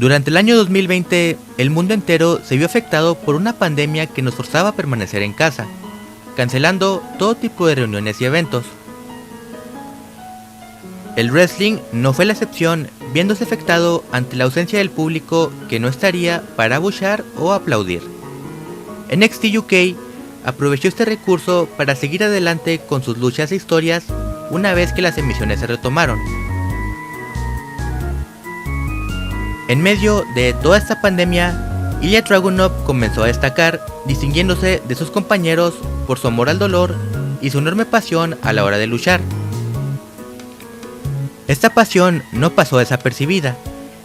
Durante el año 2020, el mundo entero se vio afectado por una pandemia que nos forzaba a permanecer en casa, cancelando todo tipo de reuniones y eventos. El wrestling no fue la excepción, viéndose afectado ante la ausencia del público que no estaría para abuchear o aplaudir. NXT UK aprovechó este recurso para seguir adelante con sus luchas e historias una vez que las emisiones se retomaron. En medio de toda esta pandemia, Ilya Dragunov comenzó a destacar, distinguiéndose de sus compañeros por su amor al dolor y su enorme pasión a la hora de luchar. Esta pasión no pasó desapercibida,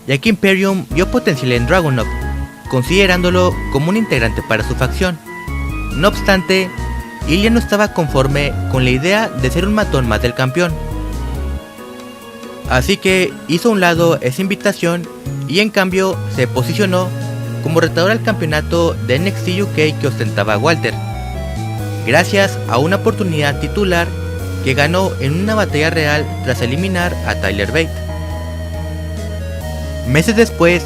ya que Imperium vio potencial en Dragunov, considerándolo como un integrante para su facción. No obstante, Ilya no estaba conforme con la idea de ser un matón más del campeón. Así que hizo a un lado esa invitación y en cambio se posicionó como retador al campeonato de NXT UK que ostentaba Walter, gracias a una oportunidad titular que ganó en una batalla real tras eliminar a Tyler Bate. Meses después,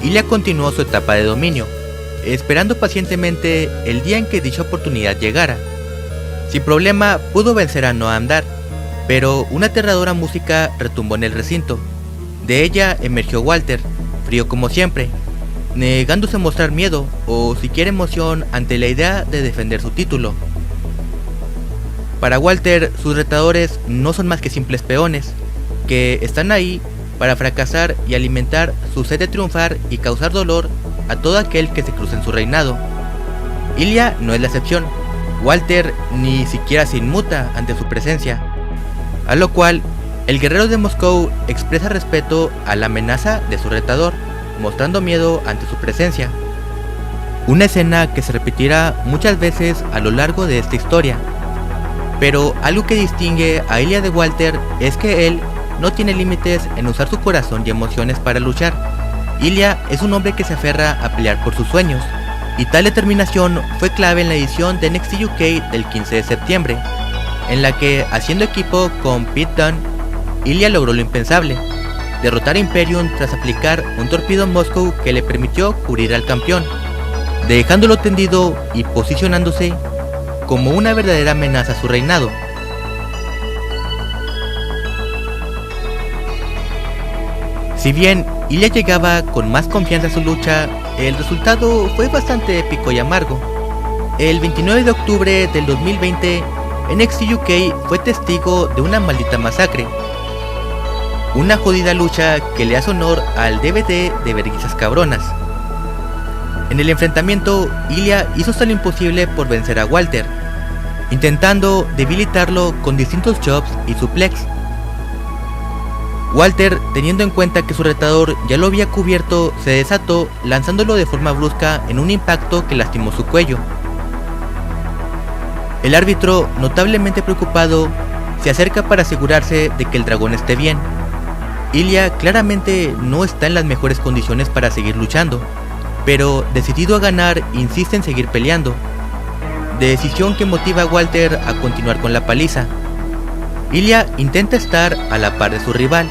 Ilya continuó su etapa de dominio, esperando pacientemente el día en que dicha oportunidad llegara. Sin problema pudo vencer a Noam Dar, pero una aterradora música retumbó en el recinto. De ella emergió Walter, frío como siempre, negándose a mostrar miedo o siquiera emoción ante la idea de defender su título. Para Walter, sus retadores no son más que simples peones, que están ahí para fracasar y alimentar su sed de triunfar y causar dolor a todo aquel que se cruce en su reinado. Ilya no es la excepción. Walter ni siquiera se inmuta ante su presencia, a lo cual el guerrero de Moscú expresa respeto a la amenaza de su retador, mostrando miedo ante su presencia. Una escena que se repetirá muchas veces a lo largo de esta historia. Pero algo que distingue a Ilya de Walter es que él no tiene límites en usar su corazón y emociones para luchar. Ilya es un hombre que se aferra a pelear por sus sueños, y tal determinación fue clave en la edición de NXT UK del 15 de septiembre, en la que, haciendo equipo con Pete Dunne, Ilya logró lo impensable, derrotar a Imperium tras aplicar un torpedo en Moscú que le permitió cubrir al campeón, dejándolo tendido y posicionándose como una verdadera amenaza a su reinado. Si bien Ilya llegaba con más confianza a su lucha, el resultado fue bastante épico y amargo. El 29 de octubre del 2020, NXT UK fue testigo de una maldita masacre. Una jodida lucha que le hace honor al DVD de Verguizas Cabronas. En el enfrentamiento, Ilya hizo hasta lo imposible por vencer a Walter, intentando debilitarlo con distintos chops y suplex. Walter, teniendo en cuenta que su retador ya lo había cubierto, se desató lanzándolo de forma brusca en un impacto que lastimó su cuello. El árbitro, notablemente preocupado, se acerca para asegurarse de que el dragón esté bien. Ilya claramente no está en las mejores condiciones para seguir luchando, pero decidido a ganar, insiste en seguir peleando, decisión que motiva a Walter a continuar con la paliza. Ilya intenta estar a la par de su rival.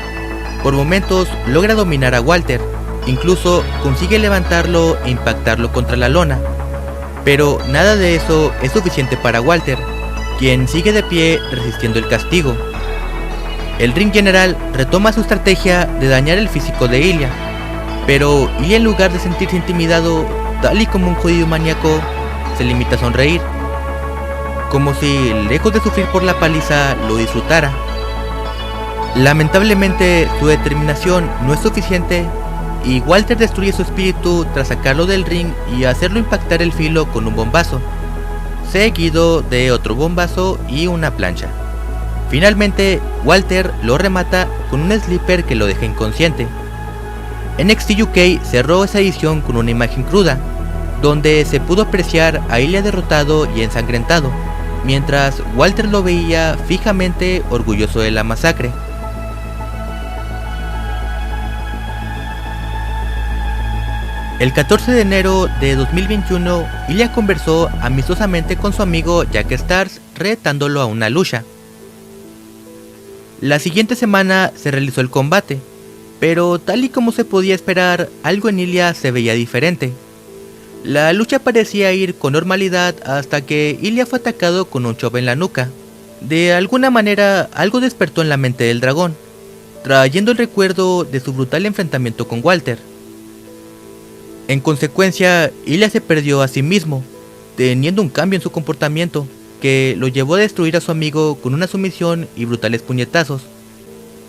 Por momentos logra dominar a Walter, incluso consigue levantarlo e impactarlo contra la lona. Pero nada de eso es suficiente para Walter, quien sigue de pie resistiendo el castigo. El ring general retoma su estrategia de dañar el físico de Ilya, pero Ilya, en lugar de sentirse intimidado, tal y como un jodido maníaco, se limita a sonreír, como si, lejos de sufrir por la paliza, lo disfrutara. Lamentablemente, su determinación no es suficiente y Walter destruye su espíritu tras sacarlo del ring y hacerlo impactar el filo con un bombazo, seguido de otro bombazo y una plancha. Finalmente, Walter lo remata con un sleeper que lo deja inconsciente. NXT UK cerró esa edición con una imagen cruda, donde se pudo apreciar a Ilya derrotado y ensangrentado, mientras Walter lo veía fijamente orgulloso de la masacre. El 14 de enero de 2021, Ilya conversó amistosamente con su amigo Jack Stars, retándolo a una lucha. La siguiente semana se realizó el combate, pero tal y como se podía esperar, algo en Ilya se veía diferente. La lucha parecía ir con normalidad hasta que Ilya fue atacado con un chop en la nuca. De alguna manera, algo despertó en la mente del dragón, trayendo el recuerdo de su brutal enfrentamiento con Walter. En consecuencia, Ilya se perdió a sí mismo, teniendo un cambio en su comportamiento, que lo llevó a destruir a su amigo con una sumisión y brutales puñetazos,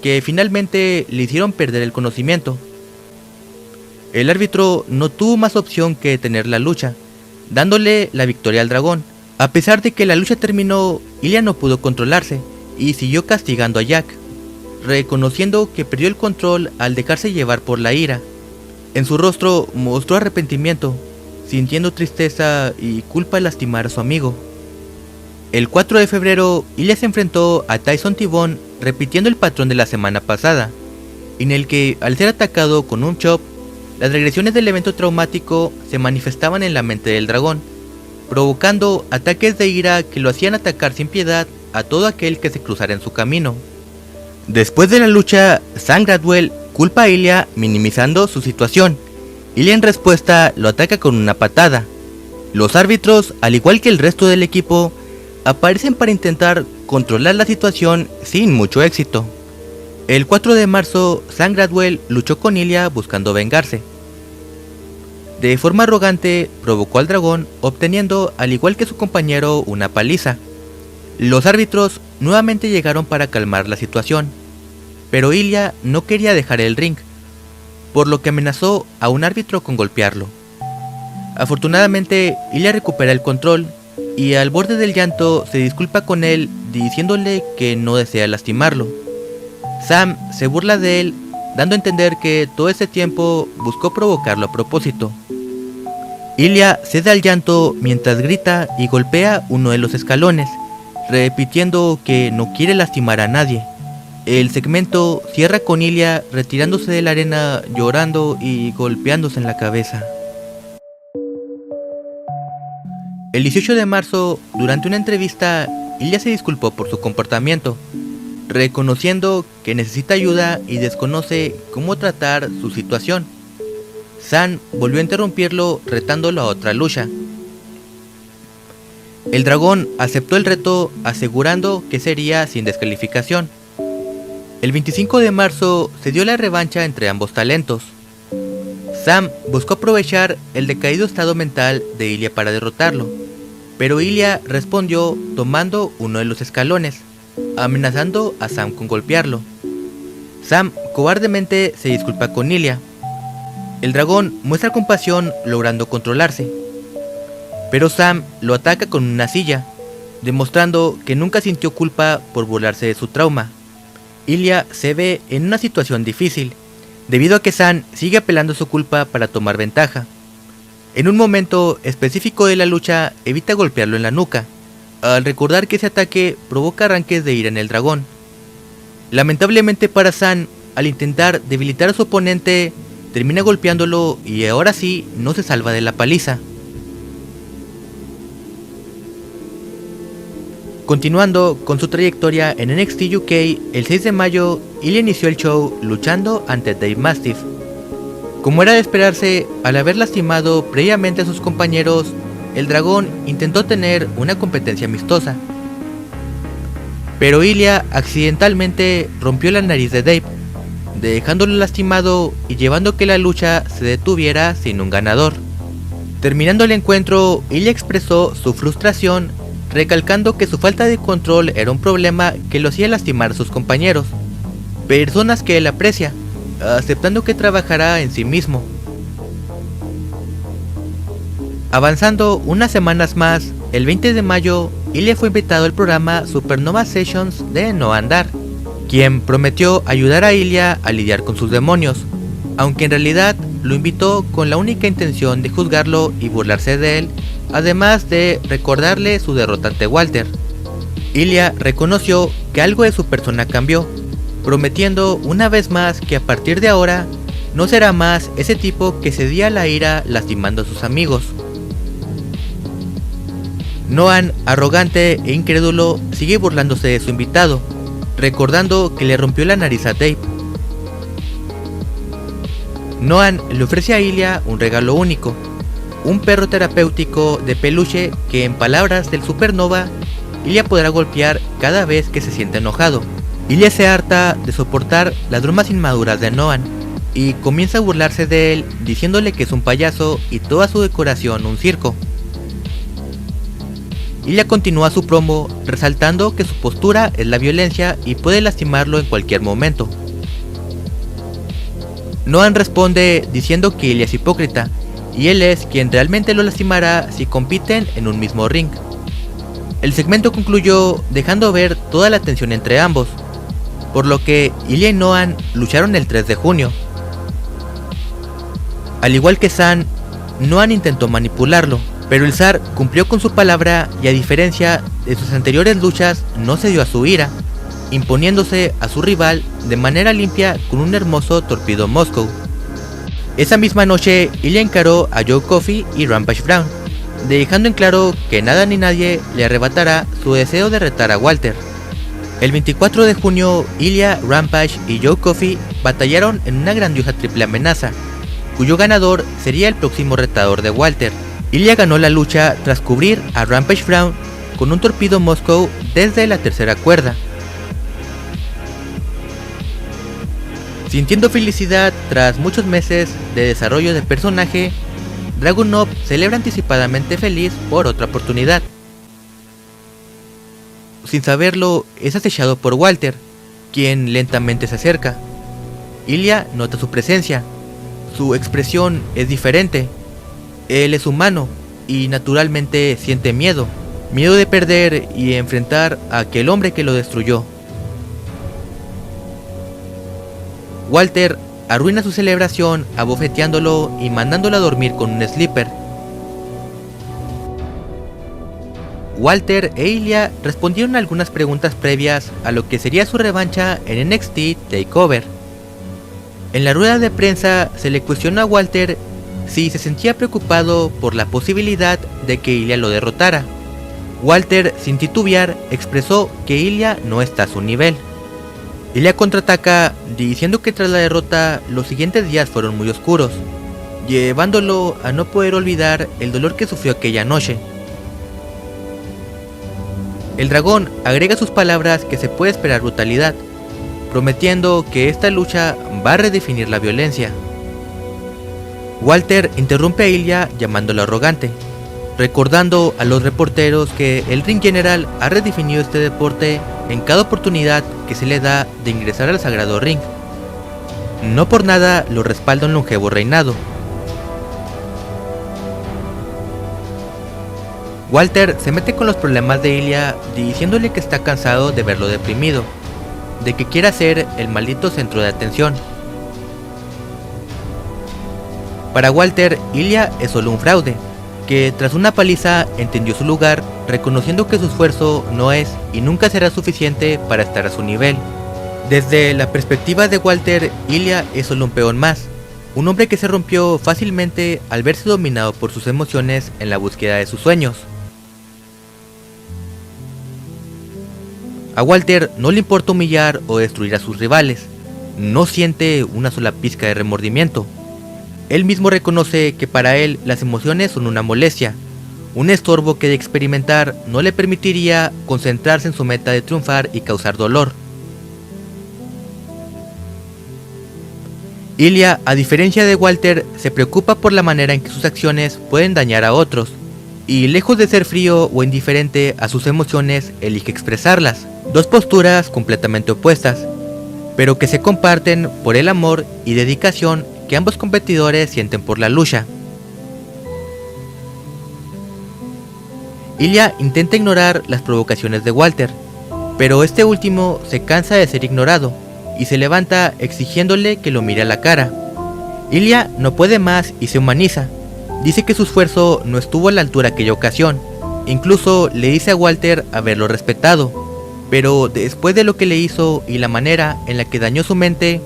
que finalmente le hicieron perder el conocimiento. El árbitro no tuvo más opción que detener la lucha, dándole la victoria al dragón. A pesar de que la lucha terminó, Ilya no pudo controlarse y siguió castigando a Jack, reconociendo que perdió el control al dejarse llevar por la ira. En su rostro mostró arrepentimiento, sintiendo tristeza y culpa al lastimar a su amigo. El 4 de febrero, Ilya se enfrentó a Tyson T-Bone repitiendo el patrón de la semana pasada, en el que al ser atacado con un chop, las regresiones del evento traumático se manifestaban en la mente del dragón, provocando ataques de ira que lo hacían atacar sin piedad a todo aquel que se cruzara en su camino. Después de la lucha, Sam Gradwell culpa a Ilya minimizando su situación. Ilya en respuesta lo ataca con una patada. Los árbitros, al igual que el resto del equipo, aparecen para intentar controlar la situación sin mucho éxito. El 4 de marzo, Sam Gradwell luchó con Ilya buscando vengarse. De forma arrogante, provocó al dragón, obteniendo, al igual que su compañero, una paliza. Los árbitros nuevamente llegaron para calmar la situación, pero Ilya no quería dejar el ring, por lo que amenazó a un árbitro con golpearlo. Afortunadamente, Ilya recupera el control y al borde del llanto se disculpa con él diciéndole que no desea lastimarlo. Sam se burla de él, dando a entender que todo ese tiempo buscó provocarlo a propósito. Ilya cede al llanto mientras grita y golpea uno de los escalones, repitiendo que no quiere lastimar a nadie. El segmento cierra con Ilya retirándose de la arena llorando y golpeándose en la cabeza. El 18 de marzo, durante una entrevista, Ilya se disculpó por su comportamiento, reconociendo que necesita ayuda y desconoce cómo tratar su situación. Sam volvió a interrumpirlo retándolo a otra lucha. El dragón aceptó el reto asegurando que sería sin descalificación. El 25 de marzo se dio la revancha entre ambos talentos. Sam buscó aprovechar el decaído estado mental de Ilya para derrotarlo, pero Ilya respondió tomando uno de los escalones, amenazando a Sam con golpearlo. Sam cobardemente se disculpa con Ilya. El dragón muestra compasión logrando controlarse, pero Sam lo ataca con una silla, demostrando que nunca sintió culpa por burlarse de su trauma. Ilya se ve en una situación difícil, debido a que Sam sigue apelando a su culpa para tomar ventaja. En un momento específico de la lucha evita golpearlo en la nuca, al recordar que ese ataque provoca arranques de ira en el dragón. Lamentablemente para Sam, al intentar debilitar a su oponente, termina golpeándolo y ahora sí no se salva de la paliza. Continuando con su trayectoria en NXT UK, el 6 de mayo, Ilya inició el show luchando ante Dave Mastiff. Como era de esperarse, al haber lastimado previamente a sus compañeros, el dragón intentó tener una competencia amistosa. Pero Ilya accidentalmente rompió la nariz de Dave, dejándolo lastimado y llevando que la lucha se detuviera sin un ganador. Terminando el encuentro, Ilya expresó su frustración, recalcando que su falta de control era un problema que lo hacía lastimar a sus compañeros, personas que él aprecia, aceptando que trabajará en sí mismo. Avanzando unas semanas más, el 20 de mayo, Ilya fue invitado al programa Supernova Sessions de Noah Andar, quien prometió ayudar a Ilya a lidiar con sus demonios, aunque en realidad lo invitó con la única intención de juzgarlo y burlarse de él, además de recordarle su derrota ante Walter. Ilya reconoció que algo de su persona cambió, prometiendo una vez más que a partir de ahora no será más ese tipo que cedía a la ira lastimando a sus amigos. Noah, arrogante e incrédulo, sigue burlándose de su invitado, recordando que le rompió la nariz a Dave. Noam le ofrece a Ilya un regalo único, un perro terapéutico de peluche que, en palabras del Supernova, Ilya podrá golpear cada vez que se sienta enojado. Ilya se harta de soportar las bromas inmaduras de Noam y comienza a burlarse de él, diciéndole que es un payaso y toda su decoración un circo. Ilya continúa su promo resaltando que su postura es la violencia y puede lastimarlo en cualquier momento. Noam responde diciendo que Ilya es hipócrita y él es quien realmente lo lastimará si compiten en un mismo ring. El segmento concluyó dejando ver toda la tensión entre ambos, por lo que Ilya y Noam lucharon el 3 de junio. Al igual que San, Noam intentó manipularlo, pero el zar cumplió con su palabra y, a diferencia de sus anteriores luchas, no cedió a su ira, imponiéndose a su rival de manera limpia con un hermoso torpedo Moscow. Esa misma noche, Ilya encaró a Joe Coffey y Rampage Brown, dejando en claro que nada ni nadie le arrebatará su deseo de retar a Walter. El 24 de junio, Ilya, Rampage y Joe Coffey batallaron en una grandiosa triple amenaza, cuyo ganador sería el próximo retador de Walter. Ilya ganó la lucha tras cubrir a Rampage Brown con un torpedo Moscow desde la tercera cuerda. Sintiendo felicidad tras muchos meses de desarrollo de personaje, Dragunov celebra anticipadamente feliz por otra oportunidad. Sin saberlo, es acechado por Walter, quien lentamente se acerca. Ilya nota su presencia. Su expresión es diferente. Él es humano y naturalmente siente miedo. Miedo de perder y enfrentar a aquel hombre que lo destruyó. Walter arruina su celebración abofeteándolo y mandándolo a dormir con un sleeper. Walter e Ilya respondieron algunas preguntas previas a lo que sería su revancha en NXT TakeOver. En la rueda de prensa se le cuestionó a Walter si se sentía preocupado por la posibilidad de que Ilya lo derrotara. Walter, sin titubear, expresó que Ilya no está a su nivel. Ilya contraataca diciendo que tras la derrota los siguientes días fueron muy oscuros, llevándolo a no poder olvidar el dolor que sufrió aquella noche. El dragón agrega sus palabras que se puede esperar brutalidad, prometiendo que esta lucha va a redefinir la violencia. Walter interrumpe a Ilya llamándolo arrogante, recordando a los reporteros que el Ring General ha redefinido este deporte en cada oportunidad que se le da de ingresar al sagrado ring. No por nada lo respalda un longevo reinado. Walter se mete con los problemas de Ilya diciéndole que está cansado de verlo deprimido, de que quiere ser el maldito centro de atención. Para Walter, Ilya es solo un fraude, que tras una paliza entendió su lugar, reconociendo que su esfuerzo no es y nunca será suficiente para estar a su nivel. Desde la perspectiva de Walter, Ilya es solo un peón más, un hombre que se rompió fácilmente al verse dominado por sus emociones en la búsqueda de sus sueños. A Walter no le importa humillar o destruir a sus rivales, no siente una sola pizca de remordimiento. Él mismo reconoce que para él las emociones son una molestia, un estorbo que de experimentar no le permitiría concentrarse en su meta de triunfar y causar dolor. Ilya, a diferencia de Walter, se preocupa por la manera en que sus acciones pueden dañar a otros, y lejos de ser frío o indiferente a sus emociones, elige expresarlas. Dos posturas completamente opuestas, pero que se comparten por el amor y dedicación que ambos competidores sienten por la lucha. Ilya intenta ignorar las provocaciones de Walter, pero este último se cansa de ser ignorado y se levanta exigiéndole que lo mire a la cara. Ilya no puede más y se humaniza. Dice que su esfuerzo no estuvo a la altura aquella ocasión. Incluso le dice a Walter haberlo respetado, pero después de lo que le hizo y la manera en la que dañó su mente,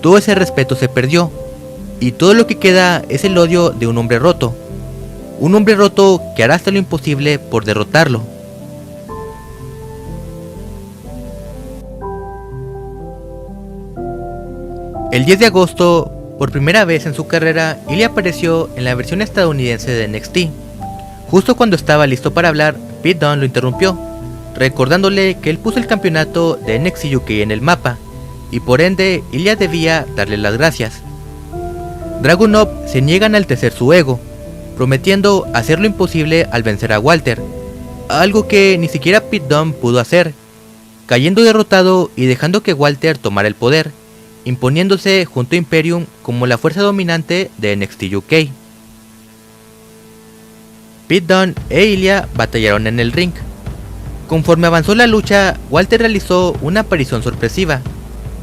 todo ese respeto se perdió, y todo lo que queda es el odio de un hombre roto. Un hombre roto que hará hasta lo imposible por derrotarlo. El 10 de agosto, Por primera vez en su carrera, Ilya apareció en la versión estadounidense de NXT. Justo cuando estaba listo para hablar, Pete Dunne lo interrumpió, recordándole que él puso el campeonato de NXT UK en el mapa, y por ende Ilya debía darle las gracias. Dragunov se niega a enaltecer su ego, prometiendo hacer lo imposible al vencer a Walter, algo que ni siquiera Pete Dunne pudo hacer, cayendo derrotado y dejando que Walter tomara el poder, imponiéndose junto a Imperium como la fuerza dominante de NXT UK. Pete Dunne e Ilya batallaron en el ring. Conforme avanzó la lucha, Walter realizó una aparición sorpresiva,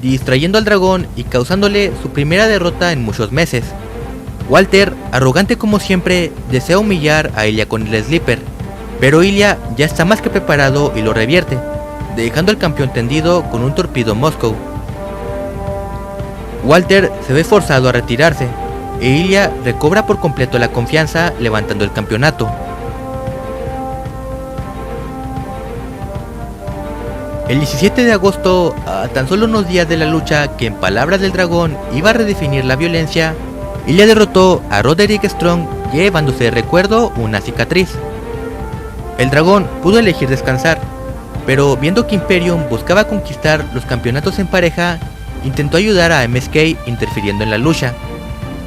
distrayendo al dragón y causándole su primera derrota en muchos meses. Walter, arrogante como siempre, desea humillar a Ilya con el Sleeper, pero Ilya ya está más que preparado y lo revierte, dejando al campeón tendido con un torpedo Moscow. Walter se ve forzado a retirarse, e Ilya recobra por completo la confianza levantando el campeonato. El 17 de agosto, a tan solo unos días de la lucha que en palabras del dragón iba a redefinir la violencia, Ilya derrotó a Roderick Strong llevándose de recuerdo una cicatriz. El dragón pudo elegir descansar, pero viendo que Imperium buscaba conquistar los campeonatos en pareja, intentó ayudar a MSK interfiriendo en la lucha.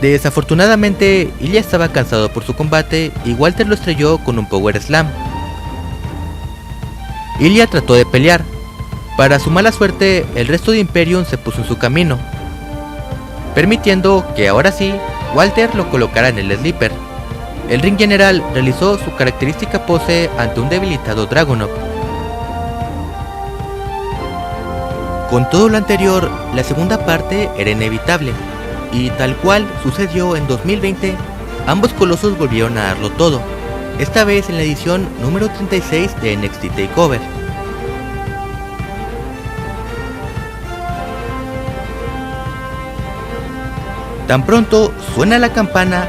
Desafortunadamente, Ilya estaba cansado por su combate y Walter lo estrelló con un Power Slam. Ilya trató de pelear. Para su mala suerte, el resto de Imperium se puso en su camino, permitiendo que ahora sí, Walter lo colocara en el Sleeper. El ring general realizó su característica pose ante un debilitado Dragunov. Con todo lo anterior, la segunda parte era inevitable, y tal cual sucedió en 2020, ambos colosos volvieron a darlo todo, esta vez en la edición número 36 de NXT TakeOver. Tan pronto suena la campana,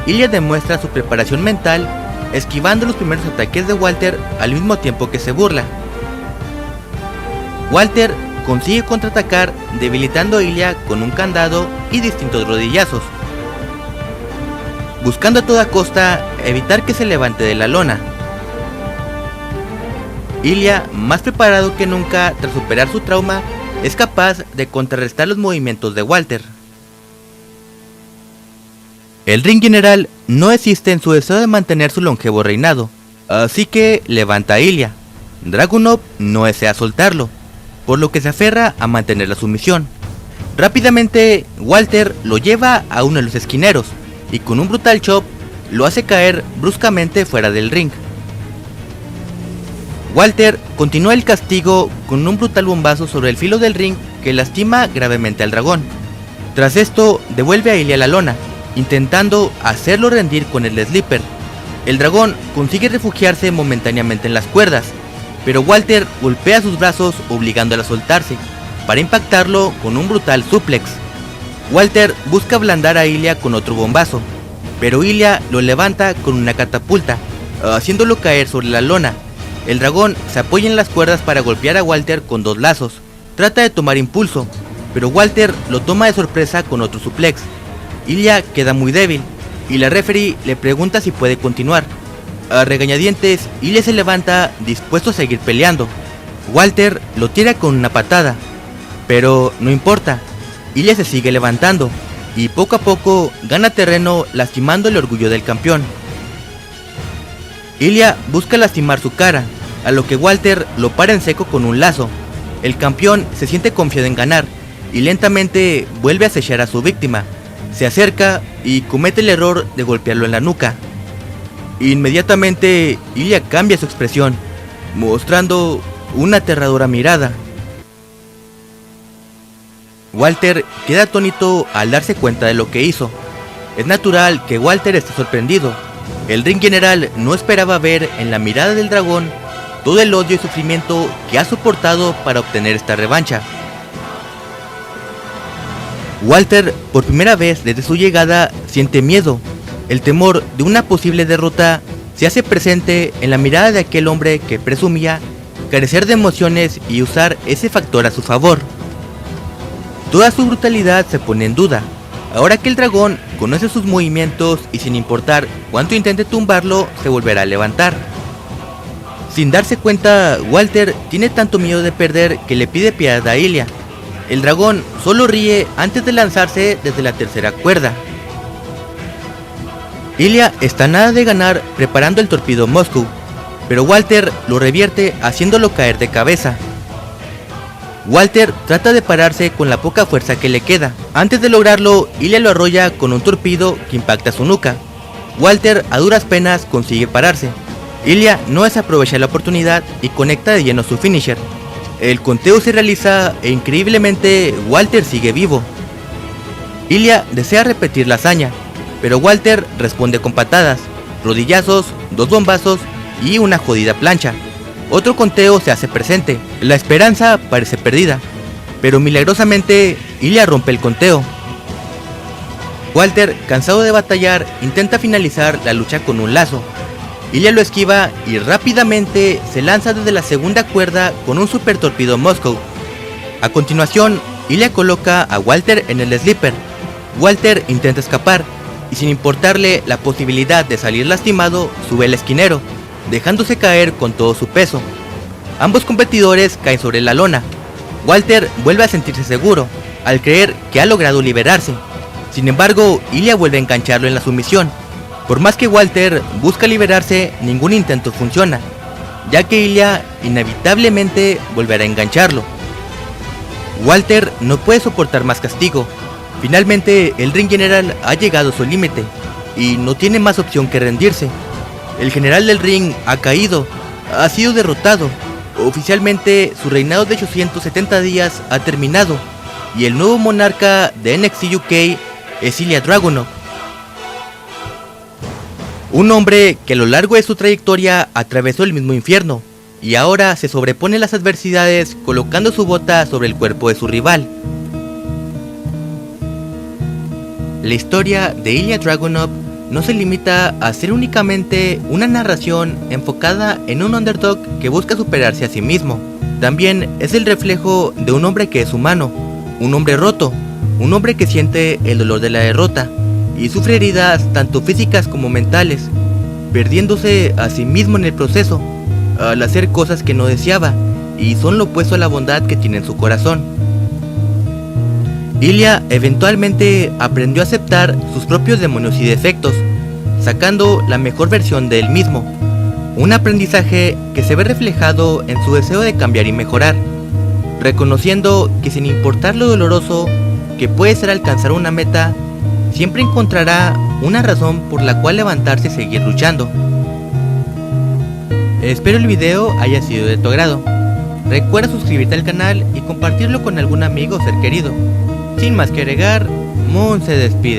Ilya demuestra su preparación mental, esquivando los primeros ataques de Walter al mismo tiempo que se burla. Walter consigue contraatacar, debilitando a Ilya con un candado y distintos rodillazos, buscando a toda costa evitar que se levante de la lona. Ilya, más preparado que nunca tras superar su trauma, es capaz de contrarrestar los movimientos de Walter. El ring general no existe en su deseo de mantener su longevo reinado, así que levanta a Ilya. Dragunov no desea soltarlo, por lo que se aferra a mantener la sumisión. Rápidamente, Walter lo lleva a uno de los esquineros, y con un brutal chop, lo hace caer bruscamente fuera del ring. Walter continúa el castigo con un brutal bombazo sobre el filo del ring que lastima gravemente al dragón. Tras esto, devuelve a Ilya a la lona, intentando hacerlo rendir con el Sleeper. El dragón consigue refugiarse momentáneamente en las cuerdas, pero Walter golpea sus brazos obligándolo a soltarse, para impactarlo con un brutal suplex. Walter busca ablandar a Ilya con otro bombazo, pero Ilya lo levanta con una catapulta, haciéndolo caer sobre la lona. El dragón se apoya en las cuerdas para golpear a Walter con dos lazos. Trata de tomar impulso, pero Walter lo toma de sorpresa con otro suplex. Ilya queda muy débil, y la referee le pregunta si puede continuar. A regañadientes, Ilya se levanta dispuesto a seguir peleando. Walter lo tira con una patada, pero no importa, Ilya se sigue levantando, y poco a poco gana terreno lastimando el orgullo del campeón. Ilya busca lastimar su cara, a lo que Walter lo para en seco con un lazo. El campeón se siente confiado en ganar, y lentamente vuelve a acechar a su víctima. Se acerca y comete el error de golpearlo en la nuca. Inmediatamente, Ilya cambia su expresión, mostrando una aterradora mirada. Walter queda atónito al darse cuenta de lo que hizo. Es natural que Walter esté sorprendido. El ring general no esperaba ver en la mirada del dragón todo el odio y sufrimiento que ha soportado para obtener esta revancha. Walter, por primera vez desde su llegada, siente miedo. El temor de una posible derrota se hace presente en la mirada de aquel hombre que presumía carecer de emociones y usar ese factor a su favor. Toda su brutalidad se pone en duda, Ahora que el dragón conoce sus movimientos y sin importar cuánto intente tumbarlo, se volverá a levantar. Sin darse cuenta, Walter tiene tanto miedo de perder que le pide piedad a Ilya. El dragón solo ríe antes de lanzarse desde la tercera cuerda. Ilya está a nada de ganar preparando el torpedo Moscow, pero Walter lo revierte haciéndolo caer de cabeza. Walter trata de pararse con la poca fuerza que le queda. Antes de lograrlo, Ilya lo arrolla con un torpedo que impacta su nuca. Walter a duras penas consigue pararse. Ilya no desaprovecha la oportunidad y conecta de lleno su finisher. El conteo se realiza e increíblemente Walter sigue vivo. Ilya desea repetir la hazaña, pero Walter responde con patadas, rodillazos, 2 bombazos y una jodida plancha. Otro conteo se hace presente, la esperanza parece perdida, pero milagrosamente Ilya rompe el conteo. Walter, cansado de batallar, intenta finalizar la lucha con un lazo. Ilya lo esquiva y rápidamente se lanza desde la segunda cuerda con un super torpedo Moscow. A continuación, Ilya coloca a Walter en el sleeper. Walter intenta escapar y sin importarle la posibilidad de salir lastimado, sube el esquinero, dejándose caer con todo su peso. Ambos competidores caen sobre la lona. Walter vuelve a sentirse seguro, al creer que ha logrado liberarse. Sin embargo, Ilya vuelve a engancharlo en la sumisión. Por más que Walter busca liberarse, ningún intento funciona, ya que Ilya inevitablemente volverá a engancharlo. Walter no puede soportar más castigo. Finalmente, el ring general ha llegado a su límite, y no tiene más opción que rendirse. El general del ring ha caído, ha sido derrotado. Oficialmente, su reinado de 870 días ha terminado, y el nuevo monarca de NXT UK es Ilya Dragunov. Un hombre que a lo largo de su trayectoria atravesó el mismo infierno, y ahora se sobrepone a las adversidades colocando su bota sobre el cuerpo de su rival. La historia de Ilya Dragunov no se limita a ser únicamente una narración enfocada en un underdog que busca superarse a sí mismo. También es el reflejo de un hombre que es humano, un hombre roto, un hombre que siente el dolor de la derrota y sufre heridas tanto físicas como mentales, perdiéndose a sí mismo en el proceso, al hacer cosas que no deseaba y son lo opuesto a la bondad que tiene en su corazón. Ilya eventualmente aprendió a aceptar sus propios demonios y defectos, sacando la mejor versión de él mismo, un aprendizaje que se ve reflejado en su deseo de cambiar y mejorar, reconociendo que sin importar lo doloroso que puede ser alcanzar una meta, siempre encontrará una razón por la cual levantarse y seguir luchando. Espero el video haya sido de tu agrado. Recuerda suscribirte al canal y compartirlo con algún amigo o ser querido. Sin más que agregar, Moon se despide.